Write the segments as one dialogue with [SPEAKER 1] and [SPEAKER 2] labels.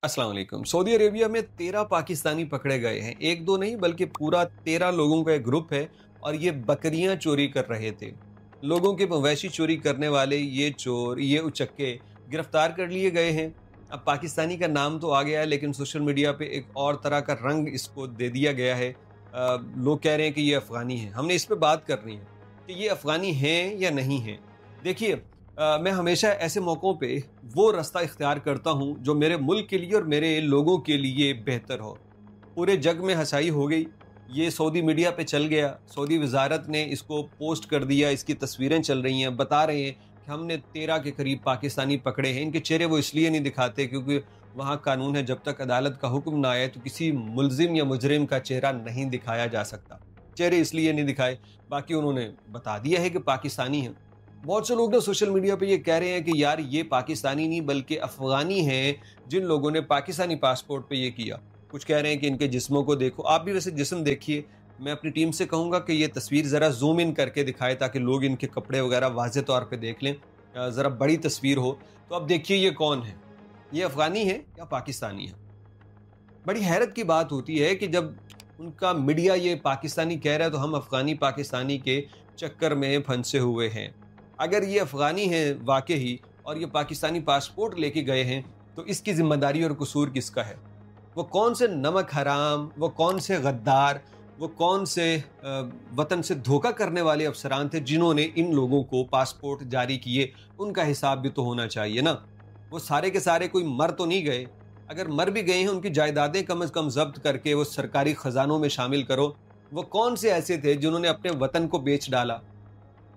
[SPEAKER 1] अस्सलाम वालेकुम। Saudi Arabia में 13 पाकिस्तानी पकड़े गए हैं। एक दो नहीं बल्कि पूरा 13 लोगों का एक ग्रुप है और ये बकरियां चोरी कर रहे थे। लोगों के मवेशी चोरी करने वाले ये चोर, ये उचक्के गिरफ्तार कर लिए गए हैं। अब पाकिस्तानी का नाम तो आ गया है लेकिन सोशल मीडिया पे एक और तरह का रंग इसको दे दिया गया है। लोग कह रहे हैं कि ये अफ़गानी है। हमने इस पे बात करनी है कि ये अफ़गानी हैं या नहीं हैं। देखिए, मैं हमेशा ऐसे मौक़ों पे वो रास्ता इख्तियार करता हूँ जो मेरे मुल्क के लिए और मेरे लोगों के लिए बेहतर हो। पूरे जग में हँसाई हो गई, ये सऊदी मीडिया पे चल गया, सऊदी वज़ारत ने इसको पोस्ट कर दिया, इसकी तस्वीरें चल रही हैं, बता रहे हैं कि हमने 13 के करीब पाकिस्तानी पकड़े हैं। इनके चेहरे वो इसलिए नहीं दिखाते क्योंकि वहाँ कानून है जब तक अदालत का हुक्म ना आए तो किसी मुल्ज़िम या मुजरिम का चेहरा नहीं दिखाया जा सकता। चेहरे इसलिए नहीं दिखाए, बाकी उन्होंने बता दिया है कि पाकिस्तानी हैं। बहुत से लोग ना सोशल मीडिया पे ये कह रहे हैं कि यार ये पाकिस्तानी नहीं बल्कि अफ़गानी हैं जिन लोगों ने पाकिस्तानी पासपोर्ट पे ये किया। कुछ कह रहे हैं कि इनके जिस्मों को देखो, आप भी वैसे जिस्म देखिए। मैं अपनी टीम से कहूँगा कि ये तस्वीर ज़रा ज़ूम इन करके दिखाए ताकि लोग इनके कपड़े वगैरह वाज़े तौर पे देख लें। ज़रा बड़ी तस्वीर हो तो अब देखिए ये कौन है, ये अफ़गानी है या पाकिस्तानी है। बड़ी हैरत की बात होती है कि जब उनका मीडिया ये पाकिस्तानी कह रहा है तो हम अफ़गानी पाकिस्तानी के चक्कर में फंसे हुए हैं। अगर ये अफ़गानी हैं वाक़ई ही और ये पाकिस्तानी पासपोर्ट लेके गए हैं तो इसकी ज़िम्मेदारी और कसूर किसका है? वो कौन से नमक हराम, वो कौन से गद्दार, वो कौन से वतन से धोखा करने वाले अफसरान थे जिन्होंने इन लोगों को पासपोर्ट जारी किए? उनका हिसाब भी तो होना चाहिए ना। वो सारे के सारे कोई मर तो नहीं गए। अगर मर भी गए हैं उनकी जायदादें कम से कम ज़ब्त करके वो सरकारी ख़जानों में शामिल करो। वो कौन से ऐसे थे जिन्होंने अपने वतन को बेच डाला?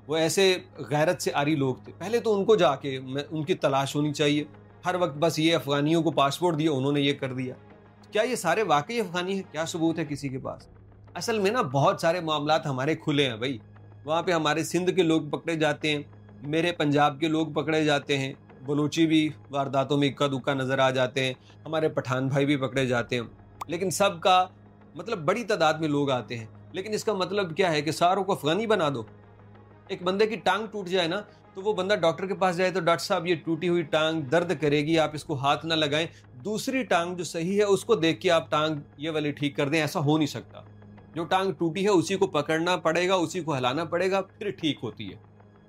[SPEAKER 1] वो ऐसे गैरत से आरी लोग थे, पहले तो उनको जाके उनकी तलाश होनी चाहिए। हर वक्त बस ये अफ़गानियों को पासपोर्ट दिया, उन्होंने ये कर दिया। क्या ये सारे वाकई अफ़गानी हैं? क्या सबूत है किसी के पास? असल में ना बहुत सारे मामलात हमारे खुले हैं भाई। वहाँ पे हमारे सिंध के लोग पकड़े जाते हैं, मेरे पंजाब के लोग पकड़े जाते हैं, बलोची भी वारदातों में इक्का दुक्का नज़र आ जाते हैं, हमारे पठान भाई भी पकड़े जाते हैं। लेकिन सबका मतलब बड़ी तादाद में लोग आते हैं, लेकिन इसका मतलब क्या है कि सारों को अफ़गानी बना दो? एक बंदे की टांग टूट जाए ना तो वो बंदा डॉक्टर के पास जाए तो डॉक्टर साहब ये टूटी हुई टांग दर्द करेगी, आप इसको हाथ ना लगाएं। दूसरी टांग जो सही है उसको देख के आप टांग ये वाली ठीक कर दें, ऐसा हो नहीं सकता। जो टांग टूटी है उसी को पकड़ना पड़ेगा, उसी को हिलाना पड़ेगा, फिर ठीक होती है।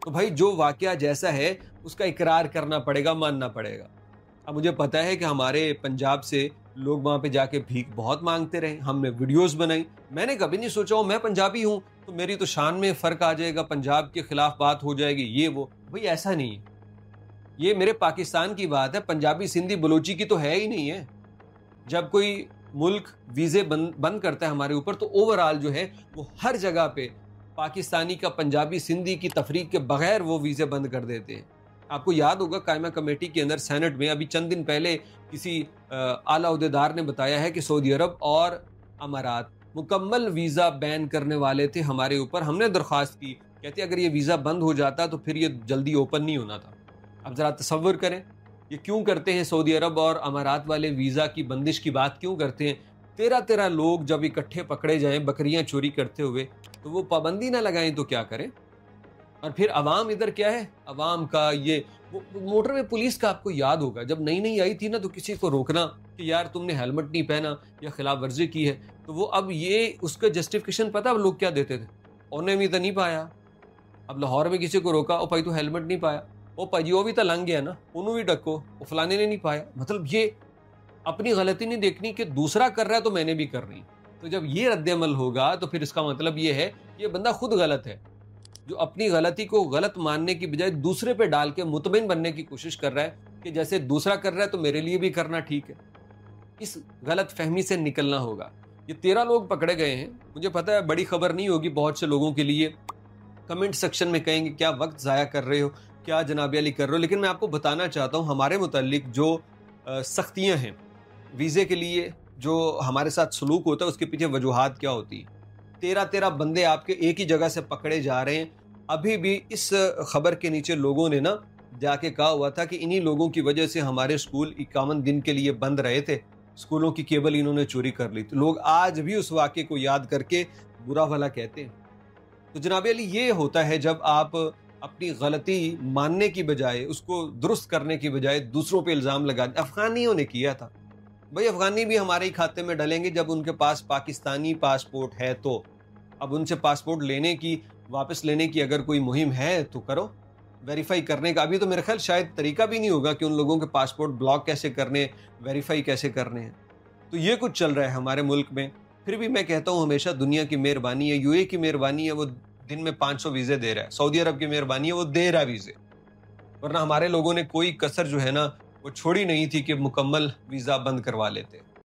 [SPEAKER 1] तो भाई जो वाकया जैसा है उसका इकरार करना पड़ेगा, मानना पड़ेगा। अब मुझे पता है कि हमारे पंजाब से लोग वहाँ पे जाके भीख बहुत मांगते रहे, हमने वीडियोस बनाई। मैंने कभी नहीं सोचा मैं पंजाबी हूँ तो मेरी तो शान में फ़र्क आ जाएगा, पंजाब के खिलाफ बात हो जाएगी, ये वो। भाई ऐसा नहीं है, ये मेरे पाकिस्तान की बात है, पंजाबी सिंधी बलोची की तो है ही नहीं है। जब कोई मुल्क वीज़े बंद करता है हमारे ऊपर तो ओवरऑल जो है वो हर जगह पे पाकिस्तानी का पंजाबी सिंधी की तफरीक के बगैर वो वीज़े बंद कर देते हैं। आपको याद होगा कायमा कमेटी के अंदर सेनेट में अभी चंद दिन पहले किसी आला ओहदेदार ने बताया है कि सऊदी अरब और अमारात मुकम्मल वीज़ा बैन करने वाले थे हमारे ऊपर। हमने दरख्वास्त की, कहते अगर ये वीज़ा बंद हो जाता तो फिर ये जल्दी ओपन नहीं होना था। अब ज़रा तसव्वुर करें ये क्यों करते हैं, सऊदी अरब और अमारात वाले वीज़ा की बंदिश की बात क्यों करते हैं? 13 लोग जब इकट्ठे पकड़े जाएं बकरियां चोरी करते हुए तो वो पाबंदी ना लगाएं तो क्या करें? और फिर अवाम इधर क्या है, अवाम का ये मोटरवे पुलिस का आपको याद होगा जब नई नई आई थी ना तो किसी को रोकना कि यार तुमने हेलमेट नहीं पहना या खिलाफ वर्जी की है, तो वो अब ये उसका जस्टिफिकेशन पता अब लोग क्या देते थे, उन्हें भी तो नहीं पाया। अब लाहौर में किसी को रोका, ओ भाई तो हेलमेट नहीं पाया, ओ भाई वो भी तो लंघ गया ना, उन्होंने भी डको, वो फलाने ने नहीं पाया। मतलब ये अपनी गलती नहीं देखनी कि दूसरा कर रहा है तो मैंने भी कर रही। तो जब ये रद्द-ए-अमल होगा तो फिर इसका मतलब ये है ये बंदा खुद गलत है, जो अपनी गलती को गलत मानने की बजाय दूसरे पे डाल के मुतमिन बनने की कोशिश कर रहा है कि जैसे दूसरा कर रहा है तो मेरे लिए भी करना ठीक है। इस गलत फहमी से निकलना होगा। ये 13 लोग पकड़े गए हैं, मुझे पता है बड़ी खबर नहीं होगी बहुत से लोगों के लिए, कमेंट सेक्शन में कहेंगे क्या वक्त ज़ाया कर रहे हो, क्या जनाब अली कर रहे हो, लेकिन मैं आपको बताना चाहता हूँ हमारे मुतालिक जो सख्तियाँ हैं वीज़े के लिए, जो हमारे साथ सलूक होता है उसके पीछे वजूहात क्या होती है। 13 बंदे आपके एक ही जगह से पकड़े जा रहे हैं। अभी भी इस खबर के नीचे लोगों ने ना जाके कहा हुआ था कि इन्हीं लोगों की वजह से हमारे स्कूल 51 दिन के लिए बंद रहे थे, स्कूलों की केबल इन्होंने चोरी कर ली थी। लोग आज भी उस वाक़े को याद करके बुरा भला कहते हैं। तो जनाब अली ये होता है जब आप अपनी गलती मानने की बजाय, उसको दुरुस्त करने की बजाय दूसरों पे इल्ज़ाम लगा। अफ़गानियों ने किया था, بھائی افغانی بھی ہمارے ہی کھاتے میں ڈلیں گے جب ان کے پاس پاکستانی پاسپورٹ ہے تو۔ اب ان سے پاسپورٹ لینے کی، واپس لینے کی اگر کوئی مہم ہے تو کرو، ویریفائی کرنے کا۔ ابھی تو میرے خیال شاید طریقہ بھی نہیں ہوگا کہ ان لوگوں کے پاسپورٹ بلاک کیسے کرنے، ویریفائی کیسے کرنے ہیں۔ تو یہ کچھ چل رہا ہے ہمارے ملک میں۔ پھر بھی میں کہتا ہوں ہمیشہ دنیا کی مہربانی ہے، یو اے کی مہربانی ہے، وہ دن میں 500 ویزے دے رہا ہے۔ سعودی عرب کی مہربانی ہے، وہ دے رہا ہے ویزے، ورنہ ہمارے لوگوں نے کوئی کسر جو ہے نا وہ چھوڑی نہیں تھی کہ مکمل ویزا بند کروا لیتے۔